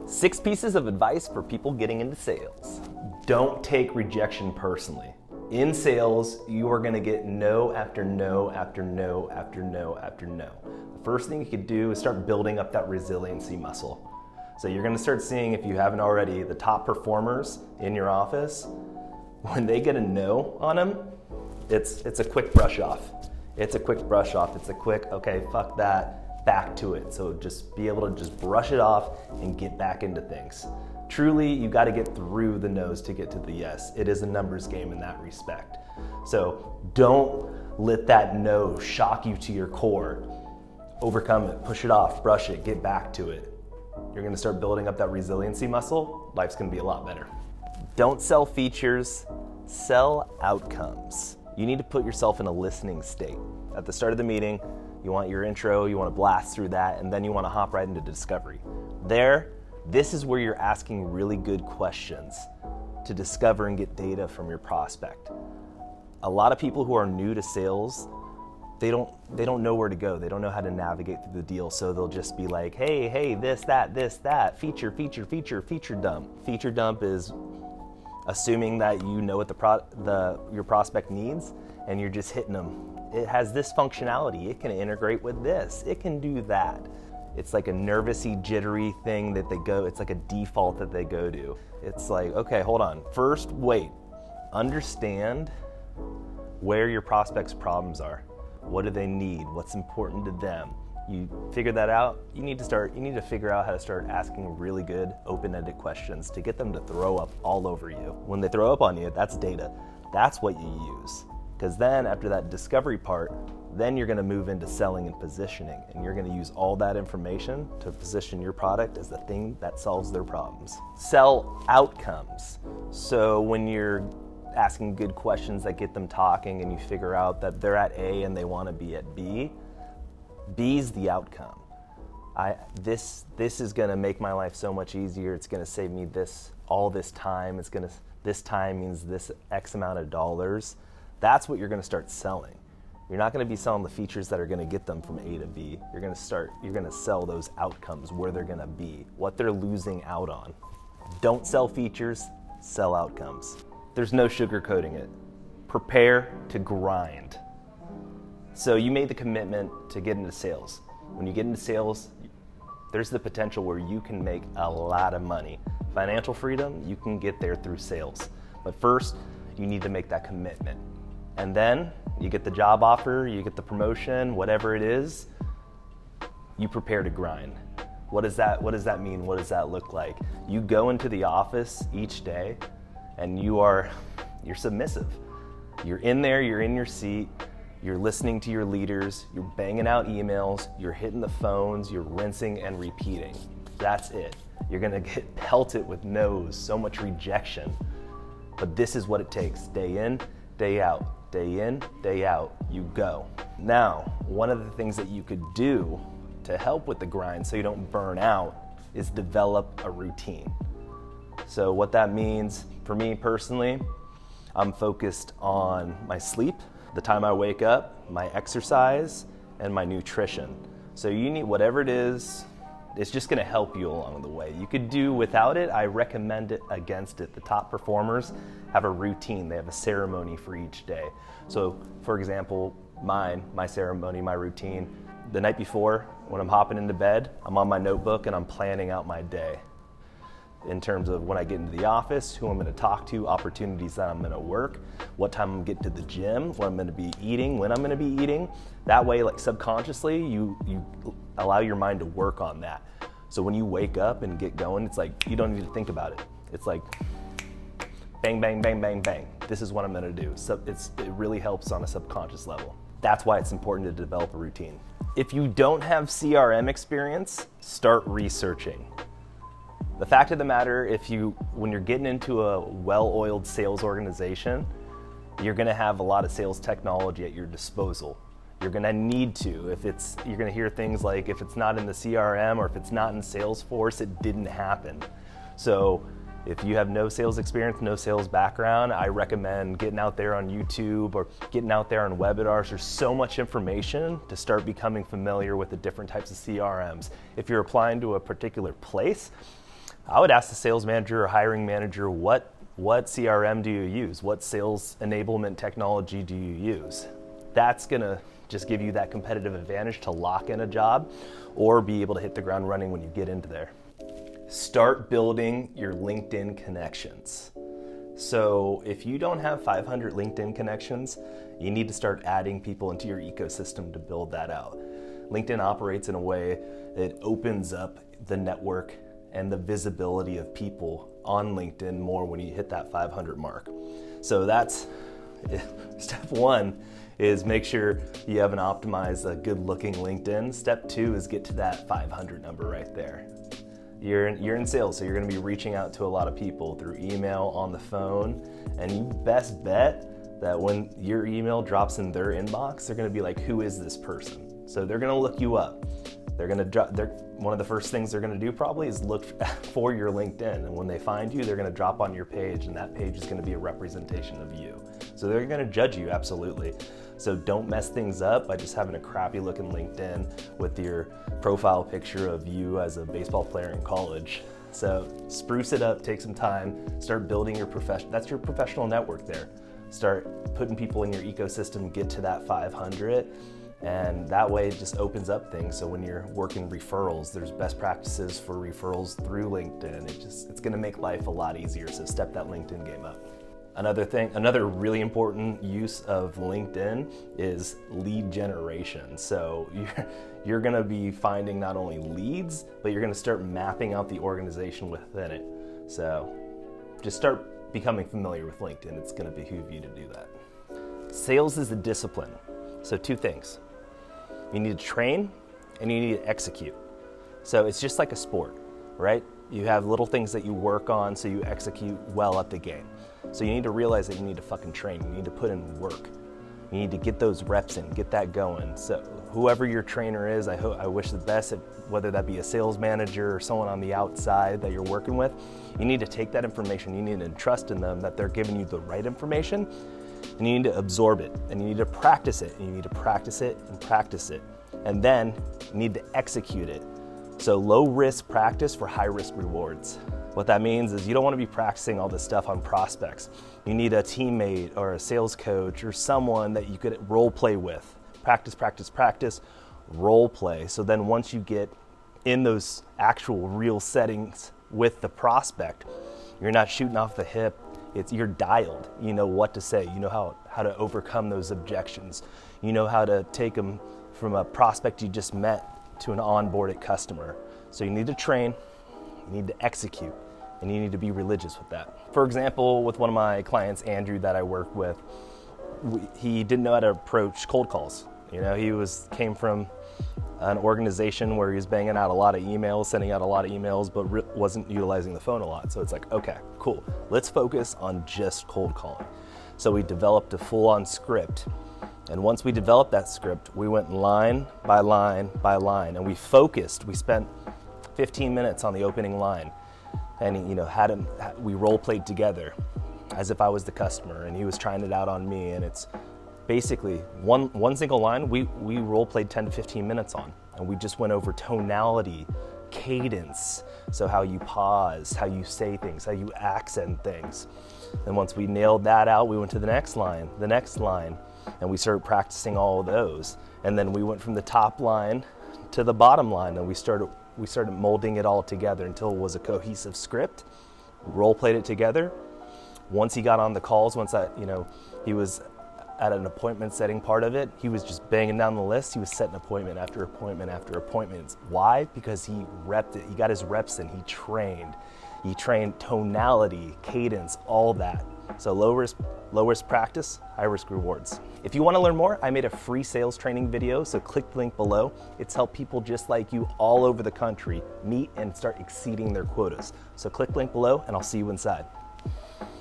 6 pieces of advice for people getting into sales. Don't take rejection personally. In sales, you are gonna get no after no after no after no after no. The first thing you could do is start building up that resiliency muscle. So you're gonna start seeing, if you haven't already, the top performers in your office, when they get a no on them, it's a quick brush off. It's a quick brush off. It's a quick, okay, fuck that, back to it. So just be able to just brush it off and get back into things. Truly, you got to get through the no's to get to the yes. It is a numbers game in that respect. So don't let that no shock you to your core. Overcome it, push it off, brush it, get back to it. You're going to start building up that resiliency muscle. Life's going to be a lot better. Don't sell features, sell outcomes. You need to put yourself in a listening state. At the start of the meeting, you want your intro, you want to blast through that, and then you want to hop right into discovery. This is where you're asking really good questions to discover and get data from your prospect. A lot of people who are new to sales, they don't know where to go. They don't know how to navigate through the deal, so they'll just be like, hey, this, that, feature dump. Feature dump is assuming that you know what your prospect needs, and you're just hitting them. It has this functionality. It can integrate with this. It can do that. It's like a nervousy, jittery thing that it's like a default that they go to. It's like, okay, hold on. First, wait. Understand where your prospect's problems are. What do they need? What's important to them? You figure that out, you need to figure out how to start asking really good, open-ended questions to get them to throw up all over you. When they throw up on you, that's data. That's what you use. Because then after that discovery part, then you're gonna move into selling and positioning, and you're gonna use all that information to position your product as the thing that solves their problems. Sell outcomes. So when you're asking good questions that get them talking and you figure out that they're at A and they wanna be at B, B's the outcome. This is gonna make my life so much easier. It's gonna save me all this time. This time means this X amount of dollars. That's what you're gonna start selling. You're not gonna be selling the features that are gonna get them from A to B. You're gonna sell those outcomes, where they're gonna be, what they're losing out on. Don't sell features, sell outcomes. There's no sugarcoating it. Prepare to grind. So you made the commitment to get into sales. When you get into sales, there's the potential where you can make a lot of money. Financial freedom, you can get there through sales. But first, you need to make that commitment. And then you get the job offer, you get the promotion, whatever it is, you prepare to grind. What does that mean? What does that look like? You go into the office each day and you're submissive. You're in there, you're in your seat, you're listening to your leaders, you're banging out emails, you're hitting the phones, you're rinsing and repeating. That's it. You're gonna get pelted with no's, so much rejection. But this is what it takes, day in, day out. Day in, day out, you go. Now, one of the things that you could do to help with the grind so you don't burn out is develop a routine. So what that means for me personally, I'm focused on my sleep, the time I wake up, my exercise, and my nutrition. So you need whatever it is, it's just gonna help you along the way. You could do without it, I recommend it against it. The top performers have a routine, they have a ceremony for each day. So for example, my ceremony, my routine, the night before, when I'm hopping into bed, I'm on my notebook and I'm planning out my day. In terms of when I get into the office, who I'm gonna talk to, opportunities that I'm gonna work, what time I'm getting to the gym, what I'm gonna be eating, when I'm gonna be eating. That way, like subconsciously, you allow your mind to work on that. So when you wake up and get going, it's like, you don't need to think about it. It's like, bang, bang, bang, bang, bang. This is what I'm gonna do. So it really helps on a subconscious level. That's why it's important to develop a routine. If you don't have CRM experience, start researching. The fact of the matter, when you're getting into a well-oiled sales organization, you're gonna have a lot of sales technology at your disposal. You're gonna need to. You're gonna hear things like, if it's not in the CRM or if it's not in Salesforce, it didn't happen. So if you have no sales experience, no sales background, I recommend getting out there on YouTube or getting out there on webinars. There's so much information to start becoming familiar with the different types of CRMs. If you're applying to a particular place, I would ask the sales manager or hiring manager, what CRM do you use? What sales enablement technology do you use? That's gonna just give you that competitive advantage to lock in a job or be able to hit the ground running when you get into there. Start building your LinkedIn connections. So if you don't have 500 LinkedIn connections, you need to start adding people into your ecosystem to build that out. LinkedIn operates in a way that opens up the network and the visibility of people on LinkedIn more when you hit that 500 mark. So that's step one, is make sure you have an optimized, good looking LinkedIn. Step two is get to that 500 number right there. You're in sales, so you're gonna be reaching out to a lot of people through email, on the phone, and you best bet that when your email drops in their inbox, they're gonna be like, who is this person? So they're gonna look you up. One of the first things they're gonna do probably is look for your LinkedIn, and when they find you, they're gonna drop on your page, and that page is gonna be a representation of you. So they're gonna judge you, absolutely. So don't mess things up by just having a crappy looking LinkedIn with your profile picture of you as a baseball player in college. So spruce it up, take some time, start building your that's your professional network there. Start putting people in your ecosystem, get to that 500, and that way it just opens up things. So when you're working referrals, there's best practices for referrals through LinkedIn. It's gonna make life a lot easier, so step that LinkedIn game up. Another really important use of LinkedIn is lead generation. So you're gonna be finding not only leads, but you're gonna start mapping out the organization within it. So just start becoming familiar with LinkedIn. It's gonna behoove you to do that. Sales is a discipline. So two things. You need to train and you need to execute. So it's just like a sport, right? You have little things that you work on so you execute well at the game. So you need to realize that you need to fucking train. You need to put in work. You need to get those reps in, get that going. So whoever your trainer is, I wish the best, whether that be a sales manager or someone on the outside that you're working with. You need to take that information, you need to trust in them that they're giving you the right information, and you need to absorb it, and you need to practice it, and you need to practice it and practice it. And then you need to execute it. So low risk practice for high risk rewards. What that means is you don't want to be practicing all this stuff on prospects. You need a teammate or a sales coach or someone that you could role play with. Practice, practice, practice, role play. So then once you get in those actual real settings with the prospect, you're not shooting off the hip. You're dialed. You know what to say. You know how to overcome those objections. You know how to take them from a prospect you just met to an onboarded customer. So you need to train, you need to execute, and you need to be religious with that. For example, with one of my clients, Andrew, that I work with, he didn't know how to approach cold calls. You know, he came from an organization where he was banging out a lot of emails, sending out a lot of emails, but wasn't utilizing the phone a lot. So it's like, okay, cool. Let's focus on just cold calling. So we developed a full-on script. And once we developed that script, we went line by line by line, and we focused. We spent 15 minutes on the opening line, and we role played together as if I was the customer, and he was trying it out on me. And it's basically one single line we role played 10 to 15 minutes on, and we just went over tonality, cadence, so how you pause, how you say things, how you accent things. And once we nailed that out, we went to the next line, and we started practicing all of those. And then we went from the top line to the bottom line, and we started molding it all together until it was a cohesive script. Role played it together. Once he got on the calls, he was at an appointment setting part of it, he was just banging down the list. He was setting appointment after appointment after appointment. Why? Because he repped it. He got his reps in. He trained tonality, cadence, all that. So low risk practice, high risk rewards. If you want to learn more, I made a free sales training video, so click the link below. It's helped people just like you all over the country meet and start exceeding their quotas. So click the link below, and I'll see you inside.